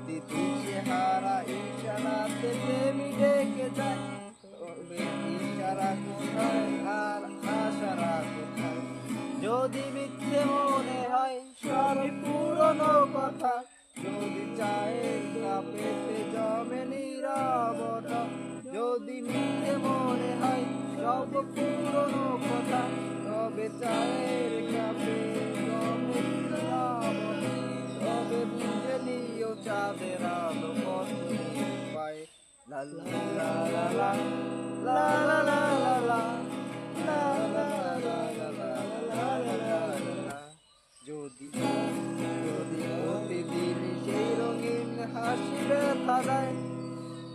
যদি দিশে হারা ইশারাতে প্রেমী ডেকে যায়, তবে ইশারা কোথায় আর আশারা কোথায়? যদি মিথ্যে মনে হয় সবই পুরনো কথা, যদি চায়ের কাপেতে জমে নীরবতা, যদি মিথ্যে মনে হয় সব পুরনো কথা, তবে চায়ের কাপে জমে নীরবতা, তবে বুঝে নিও চাঁদের আলো কত পায়। লা লা লা লা লা লা লা লা লা লা লা লা লা লা লা লা। যদি যদি প্রতিদিন সেই রঙিন হাসি ব্যথা দেয়,